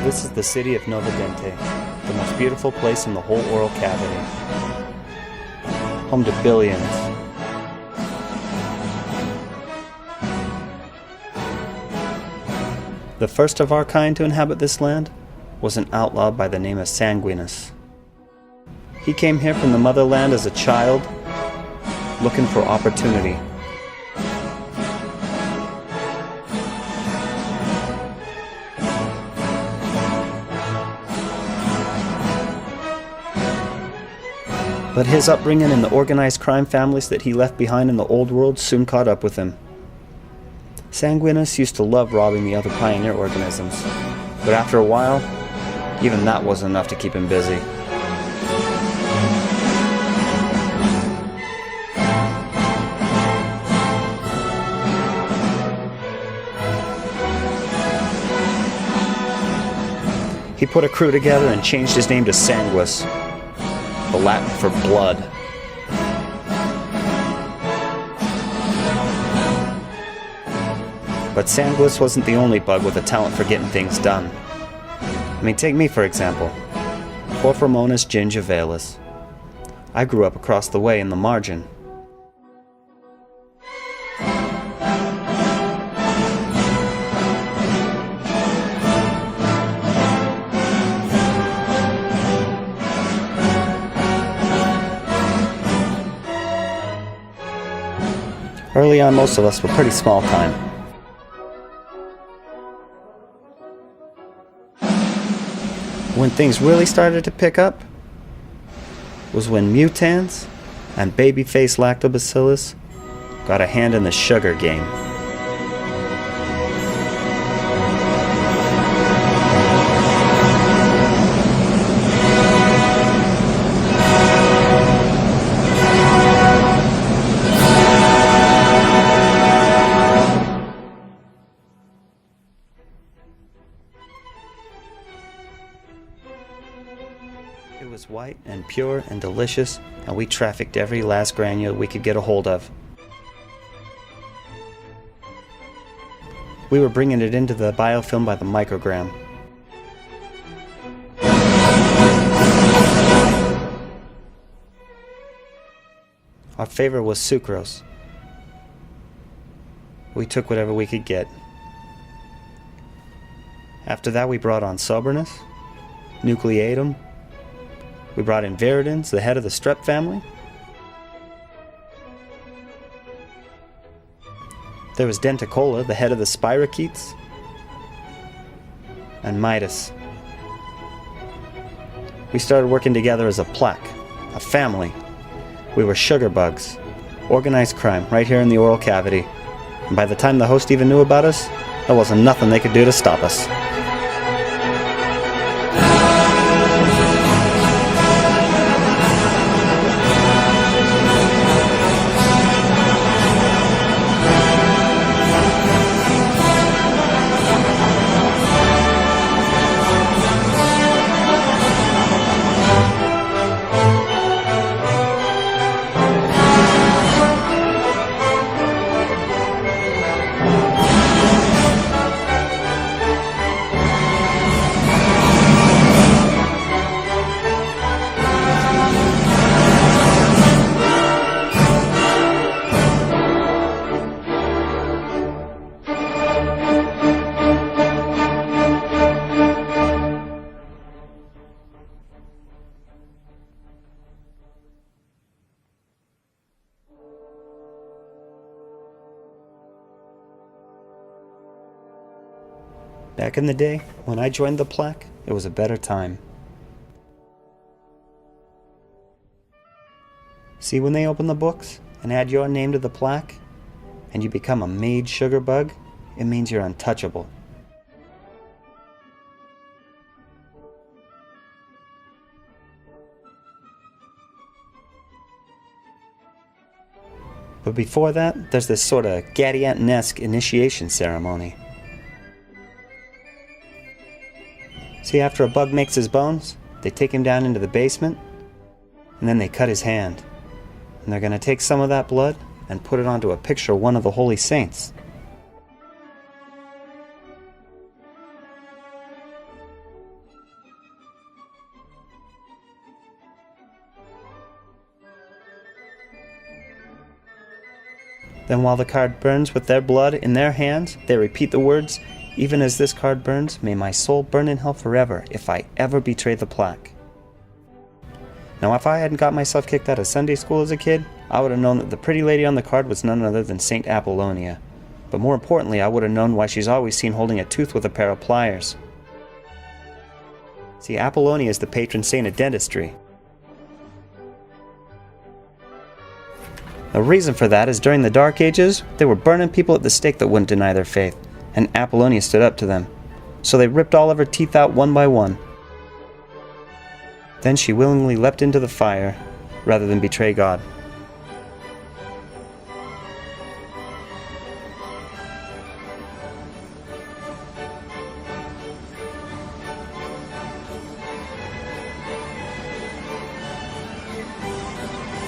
This is the city of Novidente, the most beautiful place in the whole oral cavity. Home to billions. The first of our kind to inhabit this land was an outlaw by the name of Sanguinus. He came here from the motherland as a child, looking for opportunity. But his upbringing in the organized crime families that he left behind in the old world soon caught up with him. Sanguinus used to love robbing the other pioneer organisms, but after a while, even that wasn't enough to keep him busy. He put a crew together and changed his name to Sanguis, the Latin for blood. But Sanguis wasn't the only bug with a talent for getting things done. I mean, take me for example. Porphyromonas gingivalis. I grew up across the way in the margin. Early on, most of us were pretty small time. When things really started to pick up was when mutans and baby-faced lactobacillus got a hand in the sugar game. It was white and pure and delicious, and we trafficked every last granule we could get a hold of. We were bringing it into the biofilm by the microgram. Our favorite was sucrose. We took whatever we could get. After that, we brought on soberness, nucleatum. We brought in viridins, the head of the strep family. There was denticola, the head of the spirochetes. And mitis. We started working together as a plaque, a family. We were sugar bugs, organized crime right here in the oral cavity. And by the time the host even knew about us, there wasn't nothing they could do to stop us. Back in the day, when I joined the plaque, it was a better time. See, when they open the books and add your name to the plaque, and you become a made sugar bug, it means you're untouchable. But before that, there's this sort of Gadianton-esque initiation ceremony. See, after a bug makes his bones, they take him down into the basement, and then they cut his hand. And they're going to take some of that blood and put it onto a picture of one of the holy saints. Then while the card burns with their blood in their hands, they repeat the words, "Even as this card burns, may my soul burn in hell forever if I ever betray the plaque." Now if I hadn't got myself kicked out of Sunday school as a kid, I would have known that the pretty lady on the card was none other than Saint Apollonia. But more importantly, I would have known why she's always seen holding a tooth with a pair of pliers. See, Apollonia is the patron saint of dentistry. The reason for that is during the Dark Ages, they were burning people at the stake that wouldn't deny their faith, and Apollonia stood up to them. So they ripped all of her teeth out one by one. Then she willingly leapt into the fire, rather than betray God.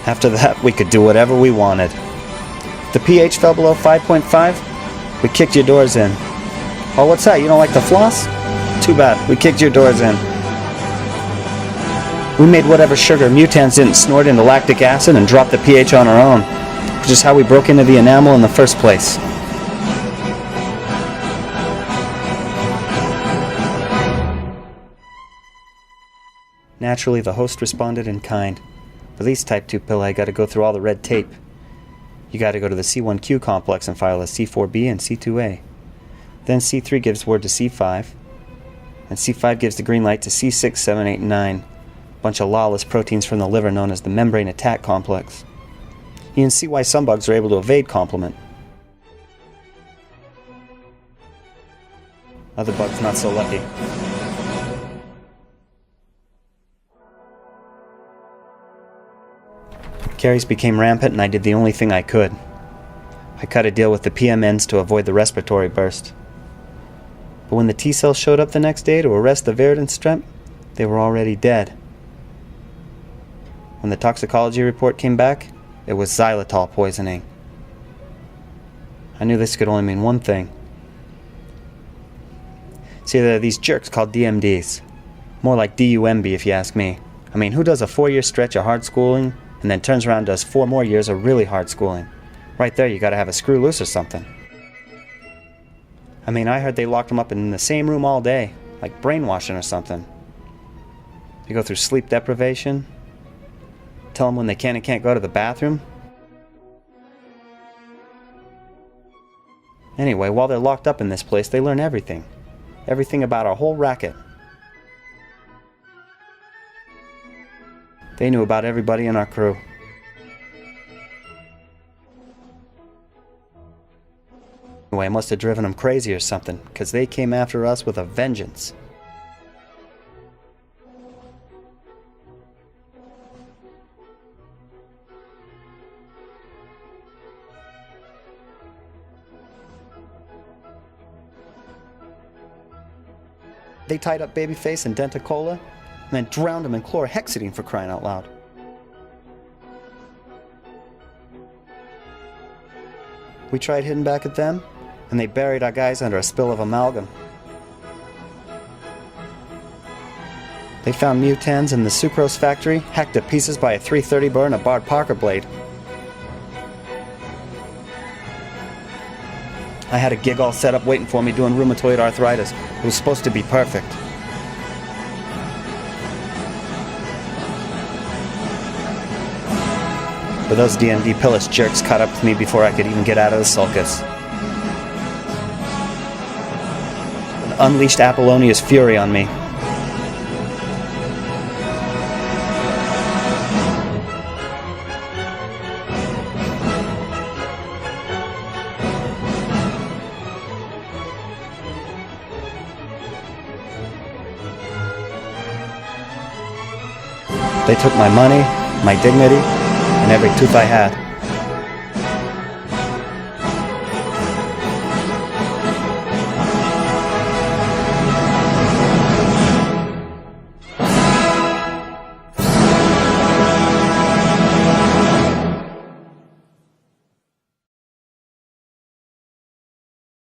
After that, we could do whatever we wanted. If the pH fell below 5.5, we kicked your doors in. Oh, what's that? You don't like the floss? Too bad. We kicked your doors in. We made whatever sugar mutants didn't snort into lactic acid and dropped the pH on our own, which is how we broke into the enamel in the first place. Naturally, the host responded in kind. For these type 2 pili, I gotta go through all the red tape. You gotta go to the C1Q complex and file a C4B and C2A. Then C3 gives word to C5, and C5 gives the green light to C6, 7, 8, and 9. A bunch of lawless proteins from the liver known as the membrane attack complex. You can see why some bugs are able to evade complement. Other bugs not so lucky. Caries became rampant and I did the only thing I could. I cut a deal with the PMNs to avoid the respiratory burst. But when the T-cells showed up the next day to arrest the virulent strep, they were already dead. When the toxicology report came back, it was xylitol poisoning. I knew this could only mean one thing. See, there are these jerks called DMDs. More like DUMB if you ask me. I mean, who does a 4-year stretch of hard schooling and then turns around and does 4 more years of really hard schooling? Right there, you gotta have a screw loose or something. I mean, I heard they locked them up in the same room all day, like brainwashing or something. They go through sleep deprivation, tell them when they can and can't go to the bathroom. Anyway, while they're locked up in this place, they learn everything. Everything about our whole racket. They knew about everybody in our crew. Anyway, I must have driven them crazy or something, because they came after us with a vengeance. They tied up Babyface and Dentacola, and then drowned him in chlorhexidine, for crying out loud. We tried hitting back at them, and they buried our guys under a spill of amalgam. They found mutans in the sucrose factory, hacked to pieces by a 330 burr and a barred Parker blade. I had a gig all set up waiting for me doing rheumatoid arthritis. It was supposed to be perfect. But those DMD pillish jerks caught up with me before I could even get out of the sulcus. And unleashed Apollonia's fury on me. They took my money, my dignity, and every tooth I had.